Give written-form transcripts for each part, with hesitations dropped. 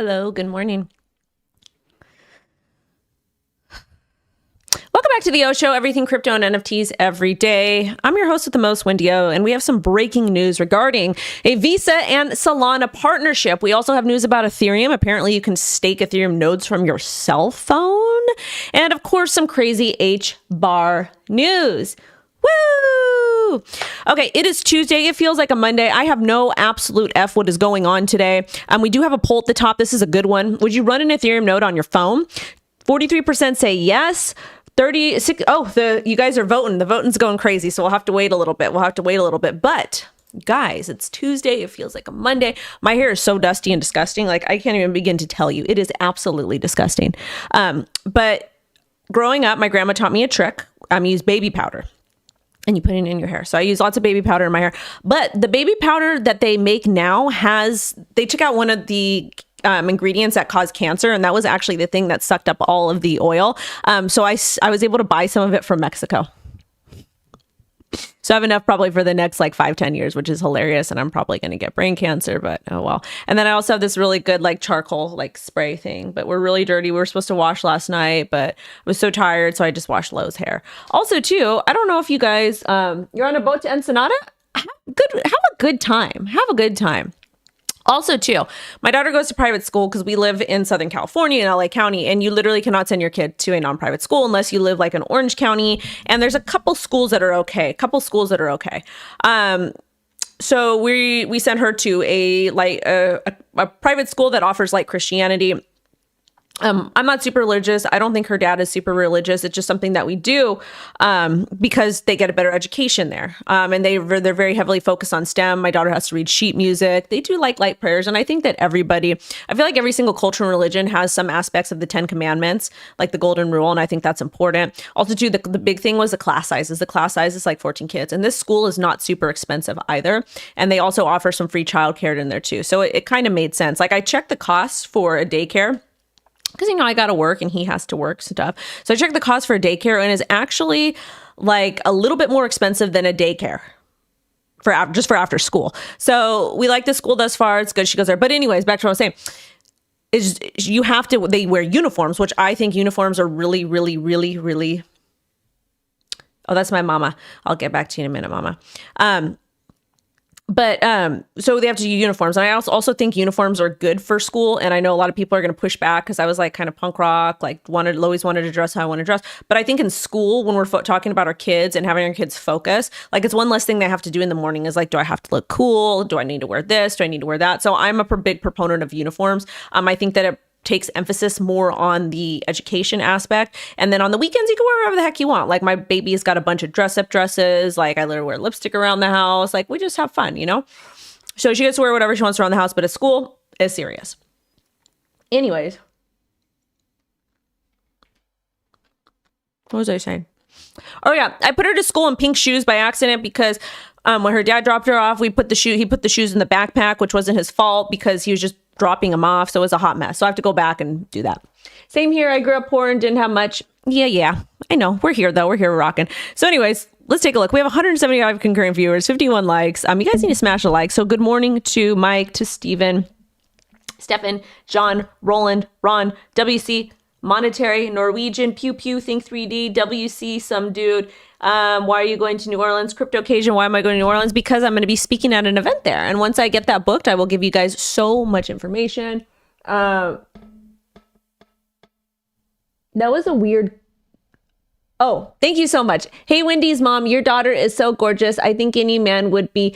Hello, good morning. Welcome back to the O Show, everything crypto and NFTs every day. I'm your host with the most, Wendy O, and we have some breaking news regarding a Visa and Solana partnership. We also have news about Ethereum. Apparently, you can stake Ethereum nodes from your cell phone. And of course, some crazy Hbar news. Woo! Okay, it is Tuesday. It feels like a Monday. I have no absolute F what is going on today. We do have a poll at the top. This is a good one. Would you run an Ethereum node on your phone? 43% say yes. 36. Oh, you guys are voting. The voting's going crazy. So we'll have to wait a little bit. But guys, it's Tuesday. It feels like a Monday. My hair is so dusty and disgusting. Like I can't even begin to tell you. It is absolutely disgusting. But growing up, my grandma taught me a trick. Use baby powder. And you put it in your hair. So I use lots of baby powder in my hair. But the baby powder that they make now they took out one of the ingredients that cause cancer. And that was actually the thing that sucked up all of the oil. So I was able to buy some of it from Mexico. So I have enough probably for the next 5-10 years, which is hilarious. And I'm probably going to get brain cancer, but oh well. And then I also have this really good charcoal spray thing, but we're really dirty. We were supposed to wash last night, but I was so tired. So I just washed Lo's hair. Also too, I don't know if you guys, you're on a boat to Ensenada. Have a good time. Also, too, my daughter goes to private school because we live in Southern California in LA County, and you literally cannot send your kid to a non-private school unless you live in Orange County. And there's a couple schools that are okay. So we sent her to a private school that offers Christianity. I'm not super religious. I don't think her dad is super religious. It's just something that we do because they get a better education there. And they're very heavily focused on STEM. My daughter has to read sheet music. They do light prayers. And I think that I feel like every single culture and religion has some aspects of the 10 commandments, like the golden rule. And I think that's important. Also too, the big thing was the class sizes. The class size is 14 kids. And this school is not super expensive either. And they also offer some free childcare in there too. So it kind of made sense. I checked the costs for a daycare, because, I got to work and he has to work stuff. So I checked the cost for a daycare and it's actually a little bit more expensive than a daycare for after school. So we like the school thus far. It's good. She goes there. But anyways, back to what I was saying is they wear uniforms, which I think uniforms are really, really, really, really. Oh, that's my mama. I'll get back to you in a minute, mama. But so they have to use uniforms. And I also think uniforms are good for school. And I know a lot of people are going to push back because I was kind of punk rock, always wanted to dress how I want to dress. But I think in school, when we're talking about our kids and having our kids focus, it's one less thing they have to do in the morning is do I have to look cool? Do I need to wear this? Do I need to wear that? So I'm a big proponent of uniforms. I think that it takes emphasis more on the education aspect. And then on the weekends, you can wear whatever the heck you want. My baby's got a bunch of dress-up dresses. I literally wear lipstick around the house. We just have fun, So she gets to wear whatever she wants around the house, but at school, it's serious. Anyways. What was I saying? Oh yeah, I put her to school in pink shoes by accident because when her dad dropped her off, he put the shoes in the backpack, which wasn't his fault because he was just dropping them off. So it was a hot mess. So I have to go back and do that. Same here. I grew up poor and didn't have much. Yeah. I know. We're here though. We're here. We're rocking. So anyways, let's take a look. We have 175 concurrent viewers, 51 likes. You guys need to smash a like. So good morning to Mike, to Stephen, John, Roland, Ron, WC, Monetary, Norwegian, Pew Pew, Think 3D, WC, some dude. Why are you going to New Orleans? Crypto Occasion. Why am I going to New Orleans? Because I'm going to be speaking at an event there. And once I get that booked, I will give you guys so much information. That was a weird. Oh, thank you so much. Hey, Wendy's mom, your daughter is so gorgeous. I think any man would be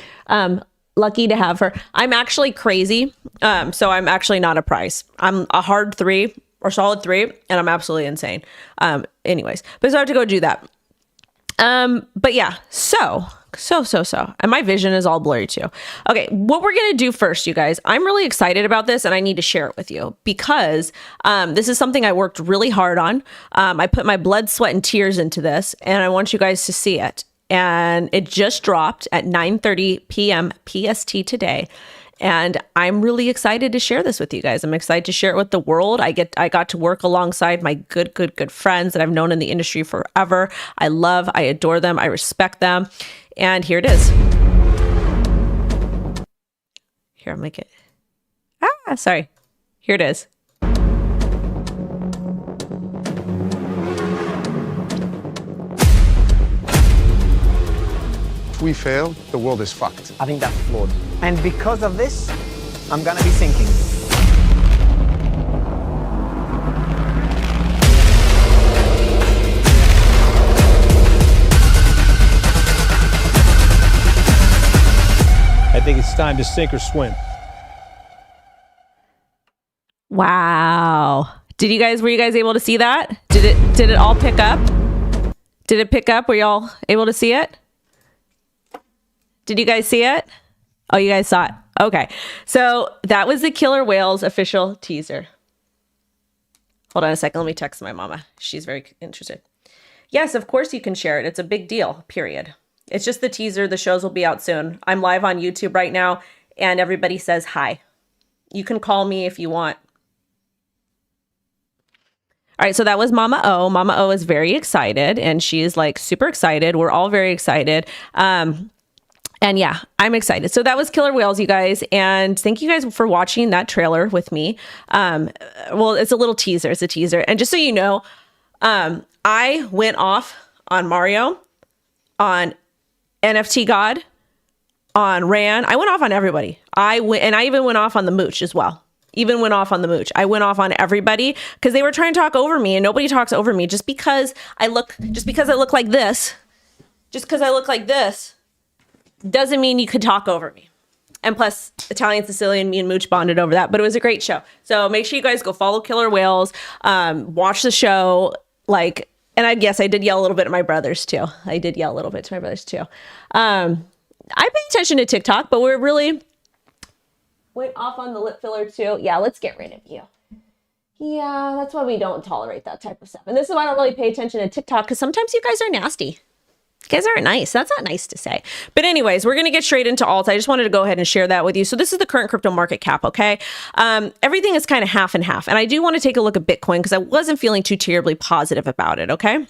lucky to have her. I'm actually crazy. So I'm actually not a prize. I'm a hard 3 or solid 3, and I'm absolutely insane. Anyways, but so I have to go do that. But yeah, so, and my vision is all blurry too. Okay. What we're going to do first, you guys, I'm really excited about this and I need to share it with you because, this is something I worked really hard on. I put my blood, sweat, and tears into this and I want you guys to see it. And it just dropped at 9:30 p.m. PST today. And I'm really excited to share this with you guys. I'm excited to share it with the world. I got to work alongside my good friends that I've known in the industry forever. I adore them. I respect them. And here it is. Here, I'll make it. Sorry. Here it is. If we fail, the world is fucked. I think that's flawed. And because of this, I'm gonna be sinking. I think it's time to sink or swim. Wow. Were you guys able to see that? Did it all pick up? Did it pick up? Were y'all able to see it? Did you guys see it? Oh, you guys saw it. Okay. So that was the Killer Whales official teaser. Hold on a second. Let me text my mama. She's very interested. Yes, of course you can share it. It's a big deal, period. It's just the teaser. The shows will be out soon. I'm live on YouTube right now, and everybody says hi. You can call me if you want. All right, so that was Mama O. Mama O is very excited, and she is like super excited. We're all very excited. And yeah, I'm excited. So that was Killer Whales, you guys. And thank you guys for watching that trailer with me. Well, it's a little teaser. It's a teaser. And just so you know, I went off on Mario, on NFT God, on Ran. I went off on everybody. And I even went off on the Mooch as well. Even went off on the Mooch. I went off on everybody because they were trying to talk over me, and nobody talks over me. Just because I look like this, doesn't mean you could talk over me. And plus, Italian Sicilian, me and Mooch bonded over that, but it was a great show. So make sure you guys go follow Killer Whales, watch the show, and I guess I did yell a little bit at my brothers too. I pay attention to TikTok, but we're really went off on the lip filler too. Yeah, let's get rid of you. Yeah, that's why we don't tolerate that type of stuff. And this is why I don't really pay attention to TikTok, because sometimes you guys are nasty. You guys aren't nice. That's not nice to say. But anyways, we're going to get straight into alts. I just wanted to go ahead and share that with you. So this is the current crypto market cap, okay? Everything is kind of half and half. And I do want to take a look at Bitcoin because I wasn't feeling too terribly positive about it, okay?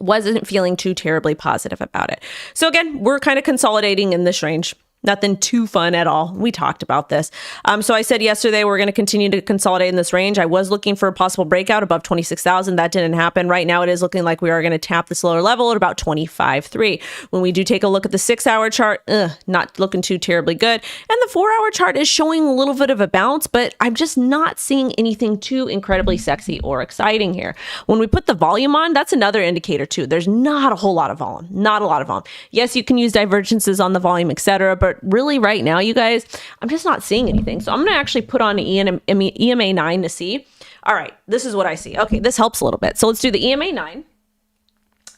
Wasn't feeling too terribly positive about it. So again, we're kind of consolidating in this range. Nothing too fun at all. We talked about this. So I said yesterday we're going to continue to consolidate in this range. I was looking for a possible breakout above 26,000. That didn't happen. Right now it is looking like we are going to tap this lower level at about 25.3. When we do take a look at the 6-hour chart, not looking too terribly good. And the 4-hour chart is showing a little bit of a bounce, but I'm just not seeing anything too incredibly sexy or exciting here. When we put the volume on, that's another indicator too. There's not a whole lot of volume. Not a lot of volume. Yes, you can use divergences on the volume, etc., but really right now, you guys, I'm just not seeing anything. So I'm going to actually put on an EMA 9 to see. All right, this is what I see. Okay, this helps a little bit. So let's do the EMA 9.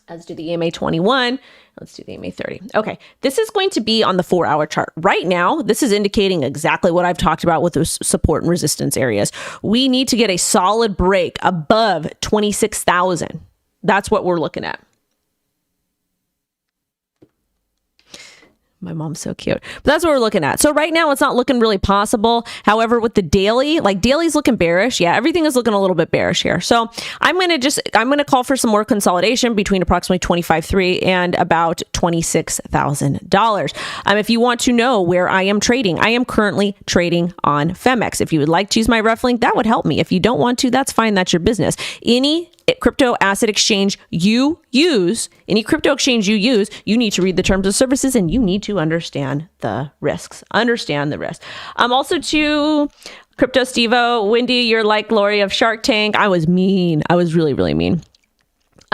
Let's do the EMA 21. Let's do the EMA 30. Okay, this is going to be on the 4-hour chart. Right now, this is indicating exactly what I've talked about with those support and resistance areas. We need to get a solid break above 26,000. That's what we're looking at. My mom's so cute. But that's what we're looking at. So right now it's not looking really possible. However, with the daily, daily's looking bearish. Yeah, everything is looking a little bit bearish here. So I'm going to call for some more consolidation between approximately 25.3 and about $26,000. If you want to know where I am trading, I am currently trading on Femex. If you would like to use my ref link, that would help me. If you don't want to, that's fine. That's your business. Any crypto asset exchange you use, you need to read the terms of services and you need to understand the risks. Also to Crypto Stevo, Wendy, you're like Lori of Shark Tank. I was mean. I was really, really mean.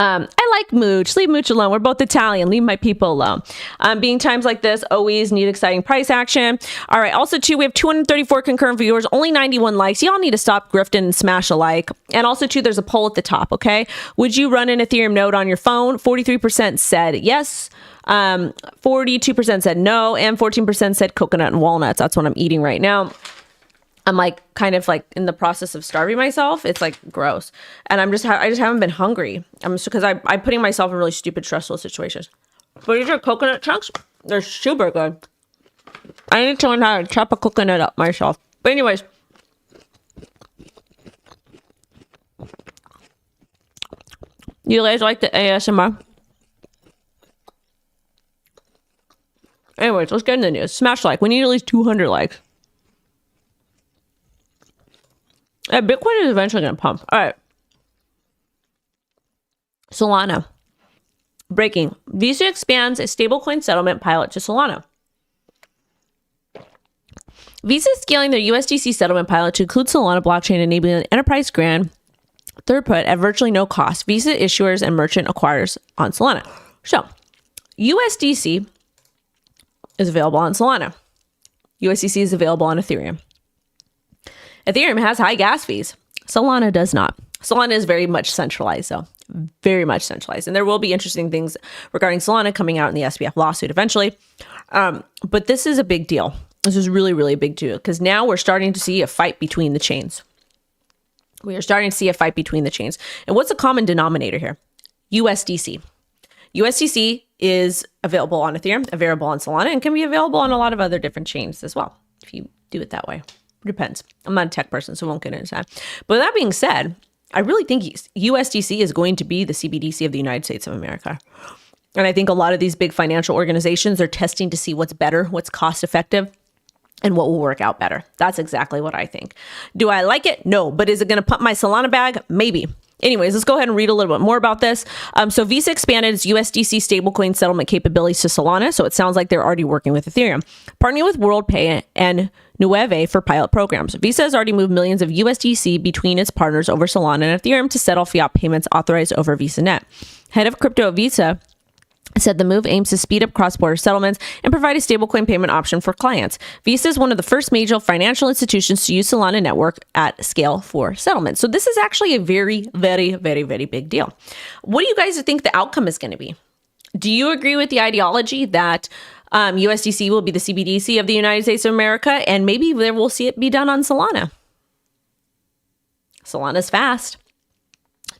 I like Mooch. Leave Mooch alone. We're both Italian. Leave my people alone. Being times like this, always need exciting price action. All right. Also, too, we have 234 concurrent viewers, only 91 likes. Y'all need to stop grifting and smash a like. And also, too, there's a poll at the top. Okay. Would you run an Ethereum node on your phone? 43% said yes. 42% said no. And 14% said coconut and walnuts. That's what I'm eating right now. I'm kind of in the process of starving myself. It's gross. And I just haven't been hungry. Because I'm putting myself in really stupid, stressful situations. But these are coconut chunks. They're super good. I need to learn how to chop a coconut up myself. But anyways. You guys like the ASMR? Anyways, let's get into the news. Smash like. We need at least 200 likes. Bitcoin is eventually going to pump. All right. Solana. Breaking. Visa expands a stablecoin settlement pilot to Solana. Visa is scaling their USDC settlement pilot to include Solana blockchain, enabling an enterprise-grade throughput at virtually no cost. Visa issuers and merchant acquirers on Solana. So, USDC is available on Solana. USDC is available on Ethereum. Ethereum has high gas fees. Solana does not. Solana is very much centralized, though. Very much centralized. And there will be interesting things regarding Solana coming out in the SBF lawsuit eventually. But this is a big deal. This is really, really a big deal because now we're starting to see a fight between the chains. We are starting to see a fight between the chains. And what's the common denominator here? USDC. USDC is available on Ethereum, available on Solana, and can be available on a lot of other different chains as well, if you do it that way. It depends. I'm not a tech person, so I won't get into that. But that being said, I really think USDC is going to be the CBDC of the United States of America. And I think a lot of these big financial organizations are testing to see what's better, what's cost effective, and what will work out better. That's exactly what I think. Do I like it? No. But is it going to pump my Solana bag? Maybe. Anyways, let's go ahead and read a little bit more about this. So Visa expanded its USDC stablecoin settlement capabilities to Solana. So it sounds like they're already working with Ethereum. Partnering with WorldPay and Nueve for pilot programs. Visa has already moved millions of USDC between its partners over Solana and Ethereum to settle fiat payments authorized over VisaNet. Head of crypto at Visa said the move aims to speed up cross-border settlements and provide a stablecoin payment option for clients. Visa is one of the first major financial institutions to use Solana network at scale for settlement. So this is actually a very, very, very, very big deal. What do you guys think the outcome is going to be? Do you agree with the ideology that USDC will be the CBDC of the United States of America, and maybe we'll see it be done on Solana? Solana's fast.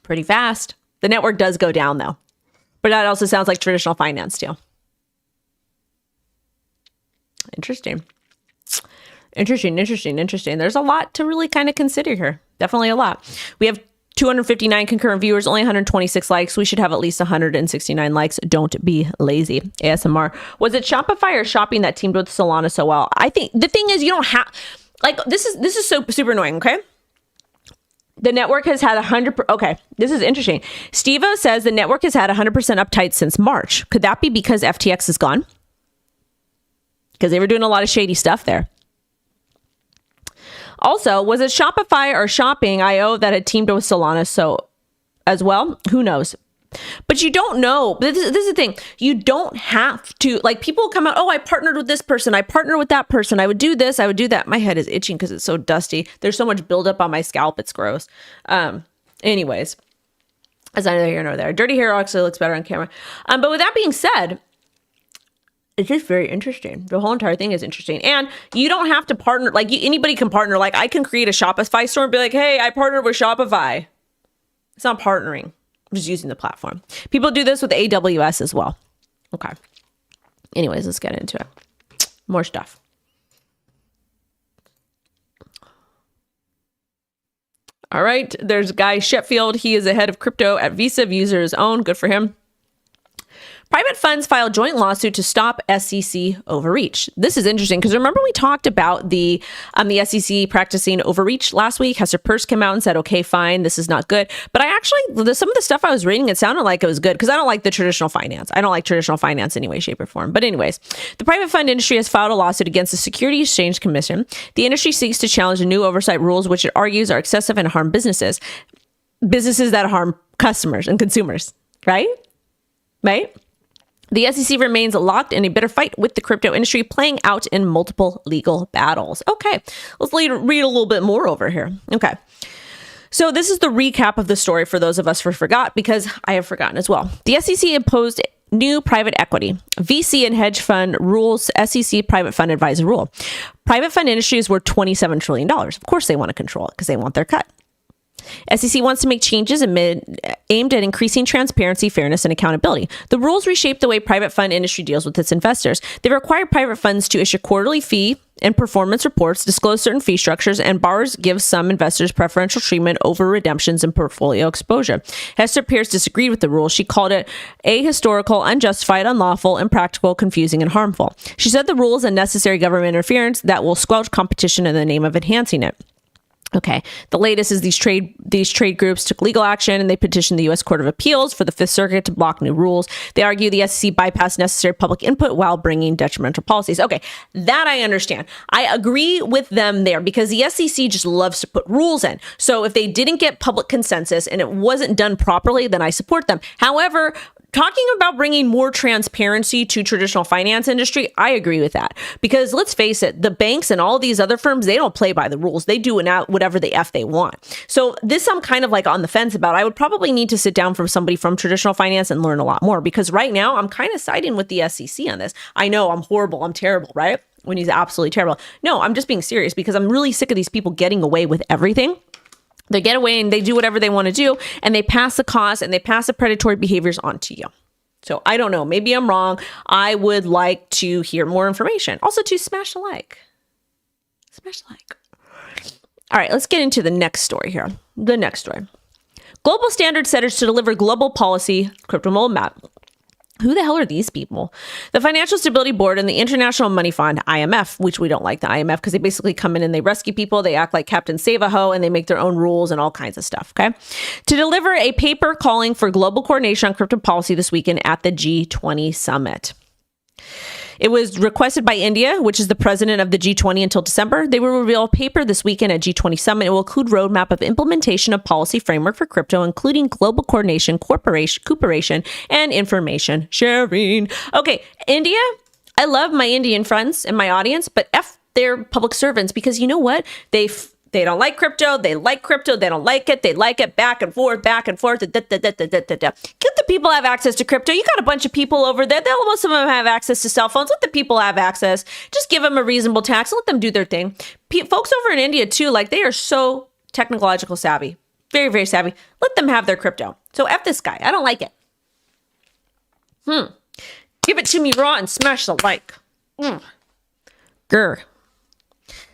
Pretty fast. The network does go down, though. But that also sounds like traditional finance too. Interesting. There's a lot to really kind of consider here. Definitely a lot. We have 259 concurrent viewers, only 126 likes. We should have at least 169 likes. Don't be lazy. ASMR. Was it Shopify or Shopping that teamed with Solana so well? I think the thing is you don't have, like, this is so super annoying, okay? The network has had 100%. Okay, this is interesting. Steve-O says the network has had 100% uptight since March. Could that be because FTX is gone? Because they were doing a lot of shady stuff there. Also, was it Shopify or Shopping.io that had teamed with Solana so as well? Who knows? But you don't know. This is the thing. You don't have to, like, people come out, oh, I partnered with this person. I partnered with that person. I would do this. I would do that. My head is itching because it's so dusty. There's so much buildup on my scalp. It's gross. Anyways, that's neither here nor there. Dirty hair actually looks better on camera. But with that being said, it's just very interesting. The whole entire thing is interesting. And you don't have to partner. Like, anybody can partner. Like, I can create a Shopify store and be like, hey, I partnered with Shopify. It's not partnering. I'm just using the platform. People do this with AWS as well. Okay. Anyways, let's get into it. More stuff. All right. There's Guy Sheffield. He is the head of crypto at Visa. User his own. Good for him. Private funds filed joint lawsuit to stop SEC overreach. This is interesting because remember we talked about the SEC practicing overreach last week. Hester Peirce came out and said, okay, fine, this is not good. But I actually, some of the stuff I was reading, it sounded like it was good because I don't like the traditional finance. I don't like traditional finance in any way, shape, or form. But anyways, the private fund industry has filed a lawsuit against the Securities Exchange Commission. The industry seeks to challenge the new oversight rules, which it argues are excessive and harm businesses that harm customers and consumers, right? Right? The SEC remains locked in a bitter fight with the crypto industry, playing out in multiple legal battles. Okay, let's read a little bit more over here. Okay, so this is the recap of the story for those of us who forgot, because I have forgotten as well. The SEC imposed new private equity, VC and hedge fund rules, SEC private fund advisor rule. Private fund industry is worth $27 trillion. Of course they want to control it because they want their cut. SEC wants to make changes aimed at increasing transparency, fairness, and accountability. The rules reshape the way private fund industry deals with its investors. They require private funds to issue quarterly fee and performance reports, disclose certain fee structures, and borrowers give some investors preferential treatment over redemptions and portfolio exposure. Hester Peirce disagreed with the rule. She called it ahistorical, unjustified, unlawful, impractical, confusing, and harmful. She said the rule is unnecessary government interference that will squelch competition in the name of enhancing it. Okay. The latest is these trade groups took legal action and they petitioned the U.S. Court of Appeals for the Fifth Circuit to block new rules. They argue the SEC bypassed necessary public input while bringing detrimental policies. Okay, that I understand. I agree with them there because the SEC just loves to put rules in. So if they didn't get public consensus and it wasn't done properly, then I support them. However, talking about bringing more transparency to traditional finance industry, I agree with that. Because let's face it, the banks and all these other firms, they don't play by the rules. They do whatever the F they want. So this I'm kind of like on the fence about. I would probably need to sit down from somebody from traditional finance and learn a lot more. Because right now, I'm kind of siding with the SEC on this. I know I'm horrible. I'm terrible, right? When he's absolutely terrible. No, I'm just being serious because I'm really sick of these people getting away with everything. They get away and they do whatever they want to do, and they pass the cost and they pass the predatory behaviors on to you. So I don't know. Maybe I'm wrong. I would like to hear more information. Also, to smash the like. Smash the like. All right, let's get into the next story here. The next story. Global standard setters to deliver global policy crypto roadmap. Who the hell are these people? The Financial Stability Board and the International Money Fund, IMF, which we don't like the IMF because they basically come in and they rescue people. They act like Captain Save-A-Ho and they make their own rules and all kinds of stuff, okay? To deliver a paper calling for global coordination on crypto policy this weekend at the G20 summit. It was requested by India, which is the president of the G20 until December. They will reveal a paper this weekend at G20 Summit. It will include roadmap of implementation of policy framework for crypto, including global coordination, cooperation, and information sharing. Okay, India, I love my Indian friends and my audience, but F their public servants because you know what? They don't like crypto. They like crypto. They don't like it. They like it. Back and forth, back and forth. Get the people have access to crypto. You got a bunch of people over there. Most of them have access to cell phones. Let the people have access. Just give them a reasonable tax. Let them do their thing. Folks over in India too, like they are so technological savvy. Very, very savvy. Let them have their crypto. So F this guy. I don't like it. Give it to me raw and smash the like. Grr.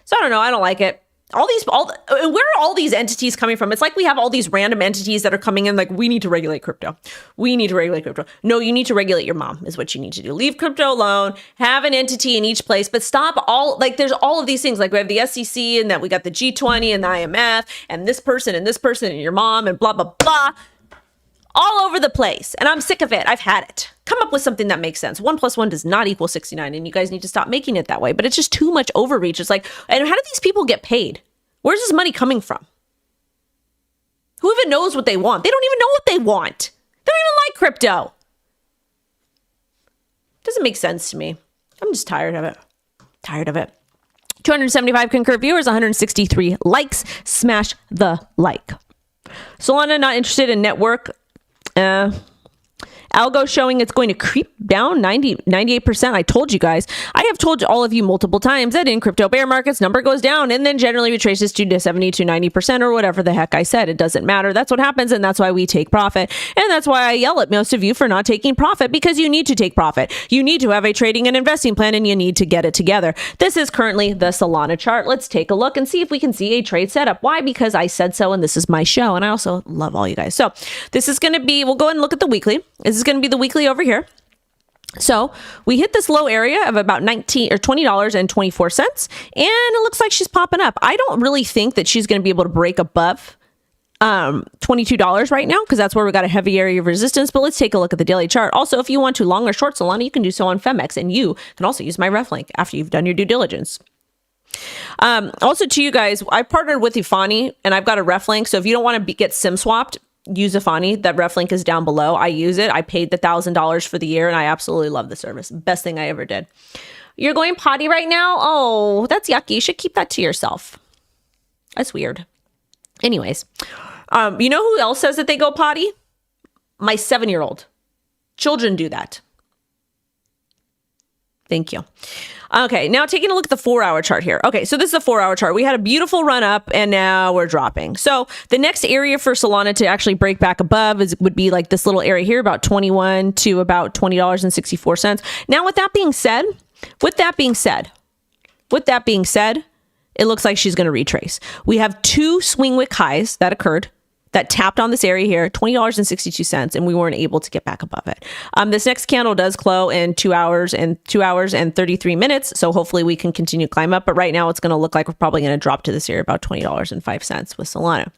So I don't know. I don't like it. Where are all these entities coming from? It's like we have all these random entities that are coming in like, we need to regulate crypto. We need to regulate crypto. No, you need to regulate your mom is what you need to do. Leave crypto alone, have an entity in each place, but stop there's all of these things. Like we have the SEC and that we got the G20 and the IMF and this person and your mom and blah, blah, blah. All over the place. And I'm sick of it. I've had it. Come up with something that makes sense. 1 + 1 does not equal 69. And you guys need to stop making it that way. But it's just too much overreach. It's like, and how do these people get paid? Where's this money coming from? Who even knows what they want? They don't even know what they want. They don't even like crypto. Doesn't make sense to me. I'm just tired of it. 275 concurrent viewers, 163 likes. Smash the like. Solana not interested in network. Algo showing it's going to creep down 98%. I told you guys. I have told all of you multiple times that in crypto bear markets, number goes down and then generally retraces to 70 to 90% or whatever the heck I said. It doesn't matter. That's what happens. And that's why we take profit. And that's why I yell at most of you for not taking profit because you need to take profit. You need to have a trading and investing plan and you need to get it together. This is currently the Solana chart. Let's take a look and see if we can see a trade setup. Why? Because I said so and this is my show. And I also love all you guys. So this is going to be, we'll go ahead and look at the weekly. This is going to be the weekly over here. So we hit this low area of about $20.24, and it looks like she's popping up. I don't really think that she's going to be able to break above $22 right now because that's where we got a heavy area of resistance. But let's take a look at the daily chart. Also, if you want to long or short Solana, you can do so on Femex, and you can also use my ref link after you've done your due diligence. Also to you guys, I partnered with Ifani and I've got a ref link. So if you don't want to get SIM swapped, use Ifani. That ref link is down below. I use it. I paid the $1,000 for the year and I absolutely love the service. Best thing I ever did. You're going potty right now? Oh, that's yucky. You should keep that to yourself. That's weird. Anyways, you know who else says that they go potty? My 7-year-old. Children do that. Thank you. Okay, now taking a look at the 4-hour chart here. Okay, so this is the 4-hour chart. We had a beautiful run up and now we're dropping. So the next area for Solana to actually break back above would be like this little area here, about 21 to about $20.64. Now with that being said, it looks like she's going to retrace. We have 2 swing wick highs that occurred that tapped on this area here, $20.62, and we weren't able to get back above it. This next candle does close in 2 hours and 33 minutes. So hopefully we can continue to climb up. But right now it's going to look like we're probably going to drop to this area about $20.05 with Solana.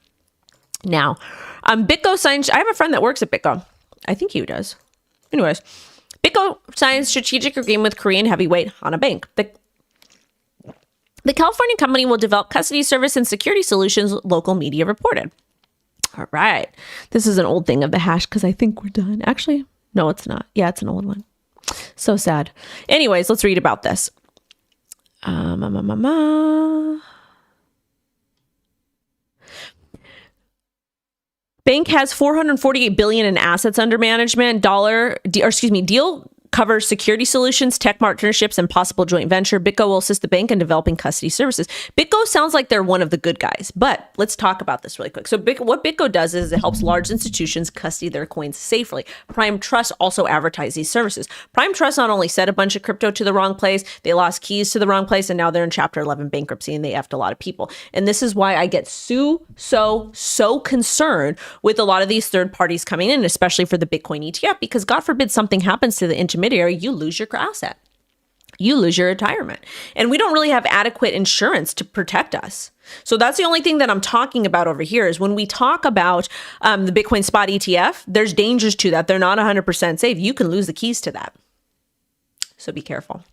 Now, bitgo signed, I have a friend that works at bitgo. I think he does. Anyways, bitgo signed strategic agreement with Korean heavyweight Hana Bank. The California company will develop custody service and security solutions, local media reported. All right. This is an old thing of the hash because I think we're done. Actually, no, it's not. Yeah, it's an old one. So sad. Anyways, let's read about this. Bank has $448 billion in assets under management. Deal covers security solutions, tech partnerships, and possible joint venture. bitgo will assist the bank in developing custody services. bitgo sounds like they're one of the good guys, but let's talk about this really quick. So what bitgo does is it helps large institutions custody their coins safely. Prime Trust also advertise these services. Prime Trust not only sent a bunch of crypto to the wrong place, they lost keys to the wrong place, and now they're in Chapter 11 bankruptcy, and they effed a lot of people. And this is why I get so concerned with a lot of these third parties coming in, especially for the Bitcoin ETF, because God forbid something happens to the intermediary, you lose your asset. You lose your retirement. And we don't really have adequate insurance to protect us. So that's the only thing that I'm talking about over here is when we talk about the Bitcoin spot ETF, there's dangers to that. They're not 100% safe. You can lose the keys to that. So be careful.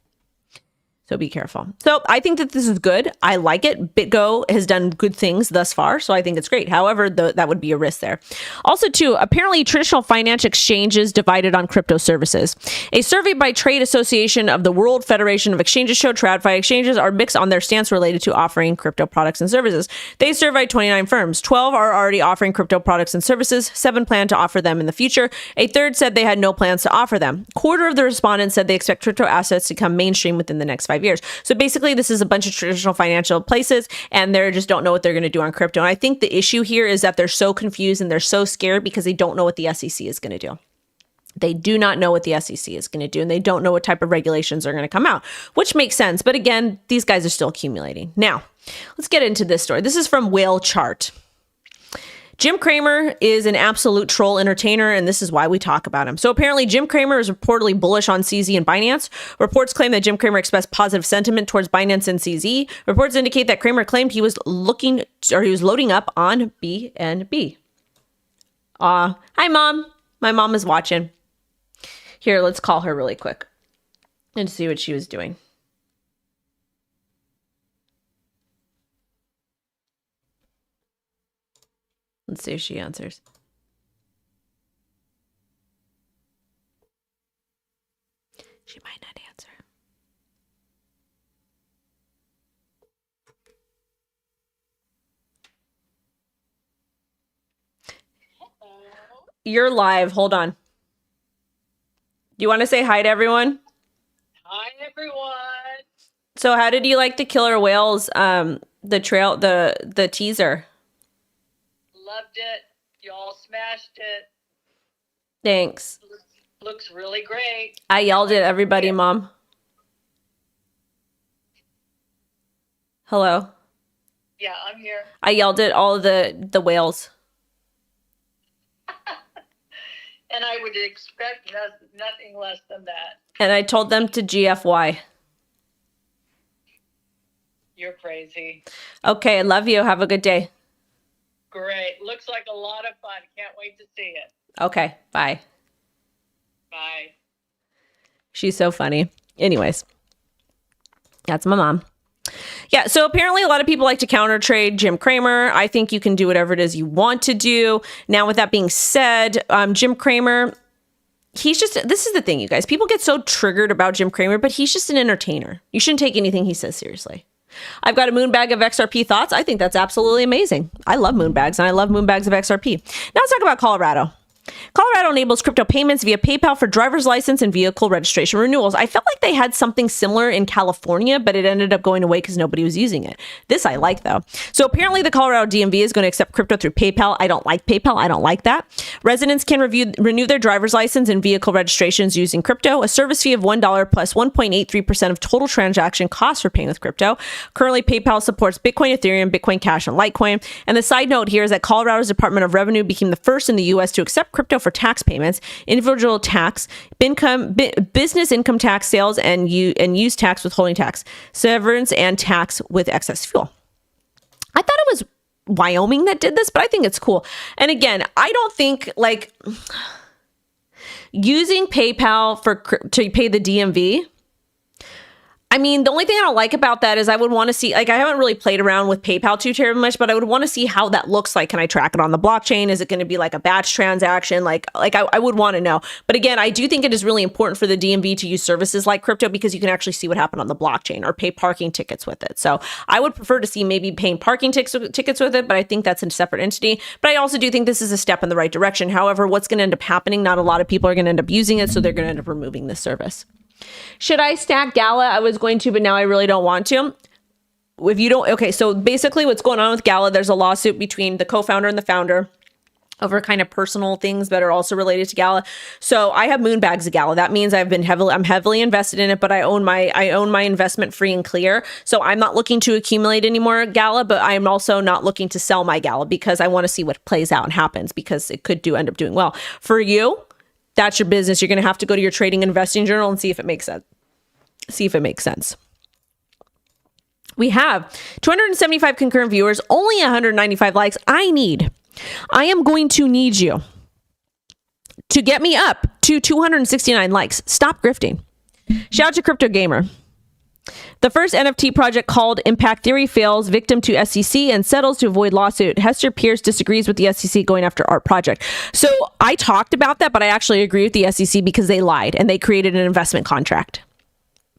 So I think that this is good. I like it. bitgo has done good things thus far, so I think it's great. However, that would be a risk there. Also, too, apparently traditional financial exchanges divided on crypto services. A survey by Trade Association of the World Federation of Exchanges showed TradFi exchanges are mixed on their stance related to offering crypto products and services. They surveyed 29 firms. 12 are already offering crypto products and services. 7 plan to offer them in the future. A third said they had no plans to offer them. Quarter of the respondents said they expect crypto assets to come mainstream within the next 5 years. So basically, this is a bunch of traditional financial places, and they just don't know what they're going to do on crypto. And I think the issue here is that they're so confused and they're so scared because they don't know what the SEC is going to do. They do not know what the SEC is going to do, and they don't know what type of regulations are going to come out, which makes sense. But again, these guys are still accumulating. Now, let's get into this story. This is from Whale Chart. Jim Cramer is an absolute troll entertainer, and this is why we talk about him. So apparently, Jim Cramer is reportedly bullish on CZ and Binance. Reports claim that Jim Cramer expressed positive sentiment towards Binance and CZ. Reports indicate that Cramer claimed he was loading up on BNB. Hi, Mom. My mom is watching. Here, let's call her really quick and see what she was doing. Let's see if she answers. She might not answer. Hello. You're live. Hold on. Do you want to say hi to everyone? Hi, everyone. So how did you like the Killer Whales, the teaser? Loved it. Y'all smashed it. Thanks. Looks really great. I yelled at everybody, Mom. Hello. Yeah, I'm here. I yelled at all of the whales. And I would expect nothing less than that. And I told them to GFY. You're crazy. Okay, I love you. Have a good day. Great. Looks like a lot of fun. Can't wait to see it. Okay, bye. Bye. She's so funny. Anyways, that's my mom. Yeah, so apparently a lot of people like to counter trade Jim Cramer. I think you can do whatever it is you want to do. Now, with that being said, Jim Cramer, this is the thing, you guys. People get so triggered about Jim Cramer, but he's just an entertainer. You shouldn't take anything he says seriously. I've got a moonbag of XRP thoughts. I think that's absolutely amazing. I love moonbags, and I love moonbags of XRP. Now let's talk about Colorado. Colorado enables crypto payments via PayPal for driver's license and vehicle registration renewals. I felt like they had something similar in California, but it ended up going away because nobody was using it. This I like, though. So apparently the Colorado DMV is going to accept crypto through PayPal. I don't like PayPal. I don't like that. Residents can renew their driver's license and vehicle registrations using crypto. A service fee of $1 plus 1.83% of total transaction costs for paying with crypto. Currently, PayPal supports Bitcoin, Ethereum, Bitcoin Cash, and Litecoin. And the side note here is that Colorado's Department of Revenue became the first in the U.S. to accept crypto for tax payments, individual tax, business income tax, sales and use tax, withholding tax, severance, and tax with excess fuel. I thought it was Wyoming that did this, but I think it's cool. And again, I don't think like using PayPal to pay the DMV. I mean, the only thing I don't like about that is I would want to see, like, I haven't really played around with PayPal too terribly much, but I would want to see how that looks like. Can I track it on the blockchain? Is it going to be like a batch transaction? I would want to know. But again, I do think it is really important for the DMV to use services like crypto because you can actually see what happened on the blockchain or pay parking tickets with it. So I would prefer to see maybe paying parking tickets with it, but I think that's a separate entity. But I also do think this is a step in the right direction. However, what's going to end up happening, not a lot of people are going to end up using it, so they're going to end up removing this service. Should I stack Gala? I was going to, but now I really don't want to. If you don't, okay, so basically what's going on with Gala, there's a lawsuit between the co-founder and the founder over kind of personal things that are also related to Gala. So I have moon bags of Gala. That means I'm heavily invested in it, but I own my investment free and clear. So I'm not looking to accumulate any more Gala, but I'm also not looking to sell my Gala because I want to see what plays out and happens because it could end up doing well. For you, that's your business. You're going to have to go to your trading and investing journal and see if it makes sense. We have 275 concurrent viewers, only 195 likes. I am going to need you to get me up to 269 likes. Stop grifting. Shout out to Crypto Gamer. The first NFT project called Impact Theory fails victim to SEC and settles to avoid lawsuit. Hester Pierce disagrees with the SEC going after art project. So I talked about that, but I actually agree with the SEC because they lied and they created an investment contract.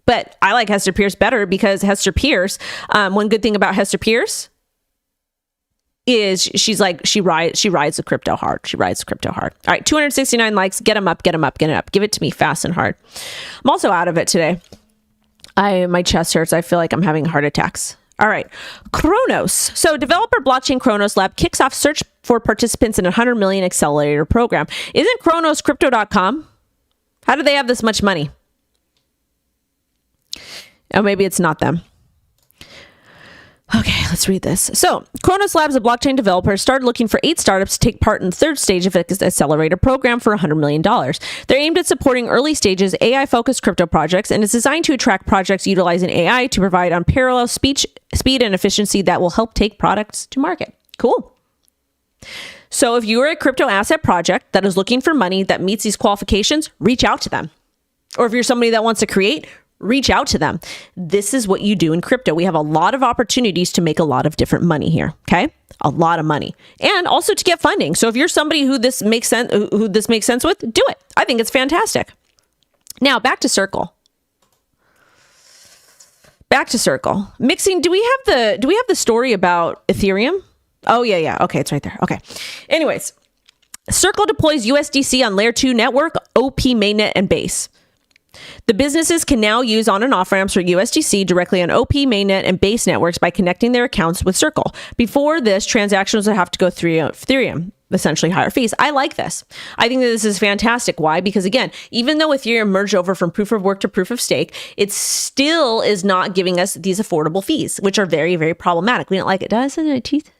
But I like Hester Pierce better because Hester Pierce, one good thing about Hester Pierce is she rides the crypto hard. She rides crypto hard. All right, 269 likes. Get them up. Give it to me fast and hard. I'm also out of it today. My chest hurts. I feel like I'm having heart attacks. All right. Kronos. So developer blockchain Kronos Lab kicks off search for participants in a 100 million accelerator program. Isn't Kronos crypto.com? How do they have this much money? Oh, maybe it's not them. Okay, let's read this. So, Kronos Labs, a blockchain developer, started looking for 8 startups to take part in the third stage of its accelerator program for $100 million. They're aimed at supporting early stages AI-focused crypto projects and is designed to attract projects utilizing AI to provide unparalleled speed and efficiency that will help take products to market. Cool. So, if you are a crypto asset project that is looking for money that meets these qualifications, reach out to them. Or if you're somebody that wants to create, reach out to them. This is what you do in crypto. We have a lot of opportunities to make a lot of different money here. Okay. A lot of money and also to get funding. So if you're somebody who this makes sense with, do it. I think it's fantastic. Now back to Circle. Mixing. Do we have the story about Ethereum? Oh yeah. Okay. It's right there. Okay. Anyways, Circle deploys USDC on layer 2 network, OP mainnet and base. The businesses can now use on and off ramps for USDC directly on OP, mainnet, and base networks by connecting their accounts with Circle. Before this, transactions would have to go through Ethereum, essentially higher fees. I like this. I think that this is fantastic. Why? Because again, even though Ethereum merged over from proof of work to proof of stake, it still is not giving us these affordable fees, which are very, very problematic. We don't like it. Does it? Teeth.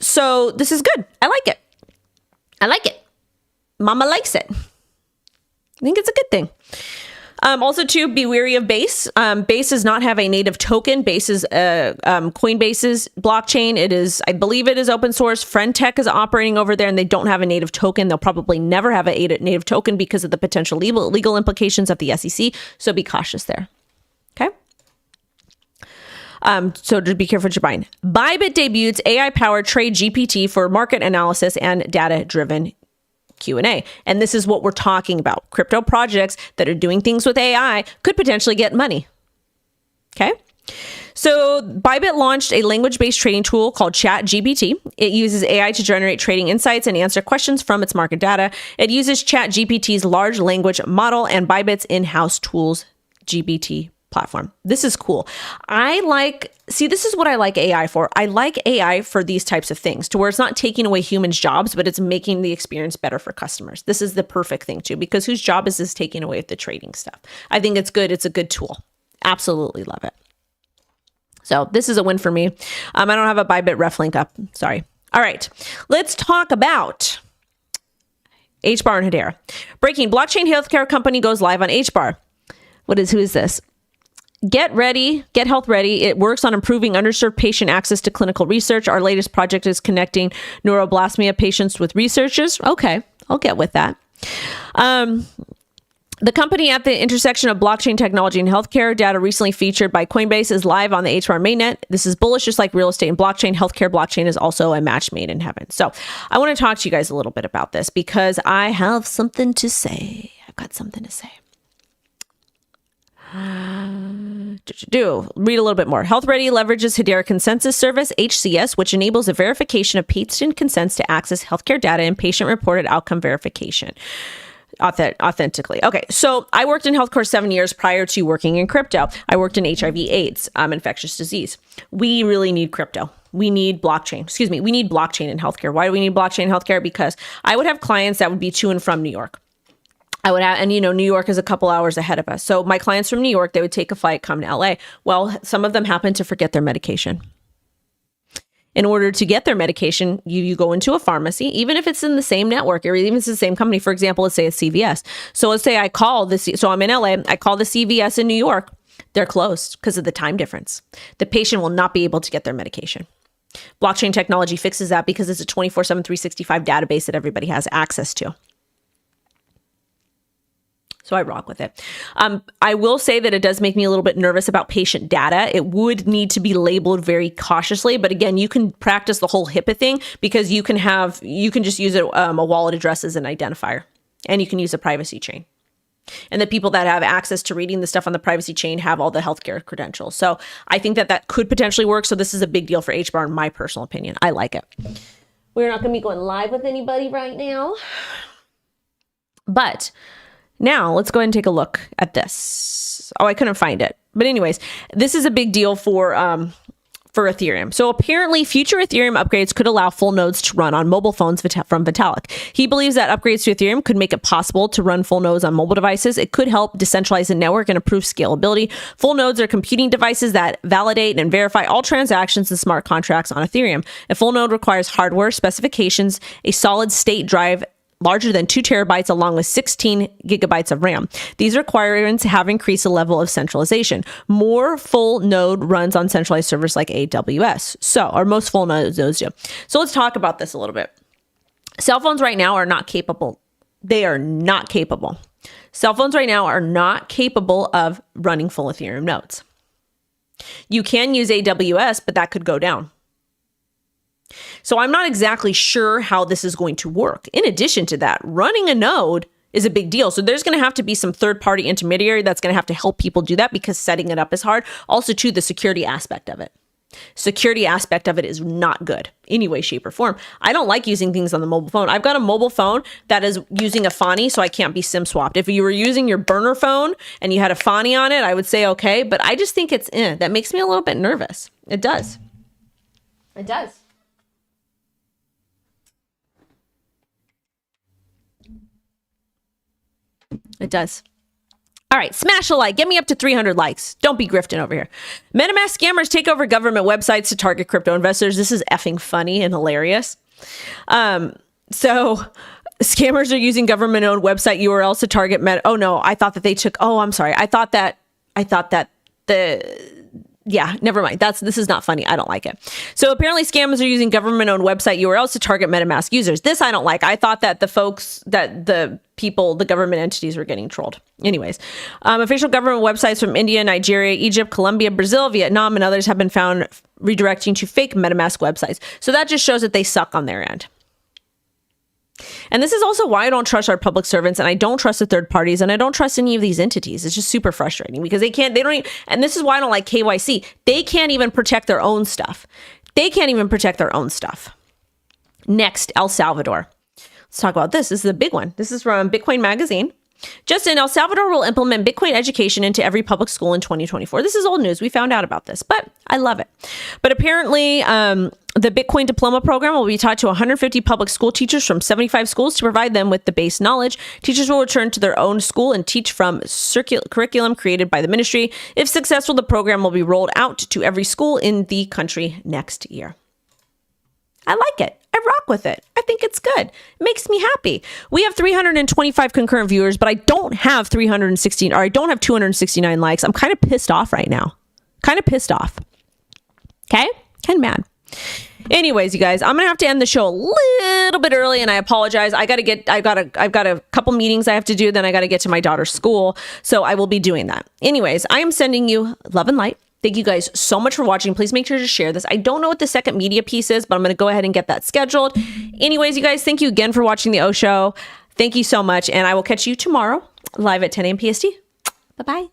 So this is good. I like it. Mama likes it. I think it's a good thing. Also, to be wary of Base. Base does not have a native token. Base is Coinbase's blockchain. I believe it is open source. Friendtech is operating over there and they don't have a native token. They'll probably never have a native token because of the potential legal implications of the SEC. So be cautious there. Okay. So just be careful what you're buying. Bybit debuts AI-powered trade GPT for market analysis and data-driven Q&A. And this is what we're talking about. Crypto projects that are doing things with AI could potentially get money. Okay. So Bybit launched a language-based trading tool called ChatGPT. It uses AI to generate trading insights and answer questions from its market data. It uses ChatGPT's large language model and Bybit's in-house tools GPT platform. This is cool. This is what I like AI for. I like AI for these types of things, to where it's not taking away humans' jobs, but it's making the experience better for customers. This is the perfect thing too, because whose job is this taking away with the trading stuff? I think it's good. It's a good tool. Absolutely love it. So this is a win for me. I don't have a Bybit ref link up. Sorry. All right. Let's talk about Hbar and Hedera. Breaking: blockchain healthcare company goes live on Hbar. Who is this? Get health ready. It works on improving underserved patient access to clinical research. Our latest project is connecting neuroblasmia patients with researchers. Okay, I'll get with that. The company at the intersection of blockchain technology and healthcare. Data recently featured by Coinbase is live on the Hbar mainnet. This is bullish, just like real estate and blockchain. Healthcare blockchain is also a match made in heaven. So I want to talk to you guys a little bit about this because I have something to say. I've got something to say. Read a little bit more. Health Ready leverages Hedera Consensus Service, HCS, which enables the verification of patient consents to access healthcare data and patient-reported outcome verification authentically. Okay, so I worked in healthcare 7 years prior to working in crypto. I worked in HIV/AIDS, infectious disease. We really need crypto. We need blockchain. We need blockchain in healthcare. Why do we need blockchain in healthcare? Because I would have clients that would be to and from New York. New York is a couple hours ahead of us. So my clients from New York, they would take a flight, come to LA. Well, some of them happen to forget their medication. In order to get their medication, you go into a pharmacy, even if it's in the same network or even if it's the same company. For example, let's say it's CVS. So let's say I call this. So I'm in LA. I call the CVS in New York. They're closed because of the time difference. The patient will not be able to get their medication. Blockchain technology fixes that because it's a 24/7, 365 database that everybody has access to. So I rock with it. I will say that it does make me a little bit nervous about patient data. It would need to be labeled very cautiously. But again, you can practice the whole HIPAA thing because you can just use a wallet address as an identifier, and you can use a privacy chain. And the people that have access to reading the stuff on the privacy chain have all the healthcare credentials. So I think that could potentially work. So this is a big deal for Hbar in my personal opinion. I like it. We're not going to be going live with anybody right now. But now let's go ahead and take a look at this. Oh, I couldn't find it. But anyways, this is a big deal for Ethereum. So apparently future Ethereum upgrades could allow full nodes to run on mobile phones from Vitalik. He believes that upgrades to Ethereum could make it possible to run full nodes on mobile devices. It could help decentralize the network and improve scalability. Full nodes are computing devices that validate and verify all transactions and smart contracts on Ethereum. A full node requires hardware specifications, a solid state drive larger than 2 terabytes along with 16 gigabytes of RAM. These requirements have increased the level of centralization. More full node runs on centralized servers like AWS. Or most full nodes do. So let's talk about this a little bit. Cell phones right now are not capable. They are not capable. Cell phones right now are not capable of running full Ethereum nodes. You can use AWS, but that could go down. So I'm not exactly sure how this is going to work. In addition to that, running a node is a big deal. So there's going to have to be some third-party intermediary that's going to have to help people do that because setting it up is hard. Also, too, the security aspect of it. Security aspect of it is not good any way, shape, or form. I don't like using things on the mobile phone. I've got a mobile phone that is using a Fani, so I can't be SIM swapped. If you were using your burner phone and you had a Fani on it, I would say okay. But I just think that makes me a little bit nervous. It does. It does. It does. All right, smash a like. Get me up to 300 likes. Don't be grifting over here. MetaMask scammers take over government websites to target crypto investors. This is effing funny and hilarious. So scammers are using government-owned website URLs to target Oh no, I thought that they took. Oh, I'm sorry. I thought that yeah, never mind. This is not funny. I don't like it. So apparently scammers are using government-owned website URLs to target MetaMask users. This I don't like. I thought that the government entities were getting trolled. Anyways, official government websites from India, Nigeria, Egypt, Colombia, Brazil, Vietnam, and others have been found redirecting to fake MetaMask websites. So that just shows that they suck on their end. And this is also why I don't trust our public servants, and I don't trust the third parties, and I don't trust any of these entities. It's just super frustrating because they don't even, and this is why I don't like KYC. They can't even protect their own stuff. Next, El Salvador. Let's talk about this. This is the big one. This is from Bitcoin Magazine. Justin, El Salvador will implement Bitcoin education into every public school in 2024. This is old news. We found out about this, but I love it. But apparently, the Bitcoin diploma program will be taught to 150 public school teachers from 75 schools to provide them with the base knowledge. Teachers will return to their own school and teach from curriculum created by the ministry. If successful, the program will be rolled out to every school in the country next year. I like it. I rock with it. I think it's good. It makes me happy. We have 325 concurrent viewers, but I don't have 269 likes. I'm kind of pissed off right now. Okay? Kind of mad. Anyways, you guys, I'm gonna have to end the show a little bit early, and I apologize. I've got a couple meetings I have to do, then I got to get to my daughter's school, so I will be doing that. Anyways, I am sending you love and light. Thank you guys so much for watching. Please make sure to share this. I don't know what the second media piece is, but I'm going to go ahead and get that scheduled. Anyways, you guys, thank you again for watching the O Show. Thank you so much, and I will catch you tomorrow live at 10 a.m. PST. Bye-bye.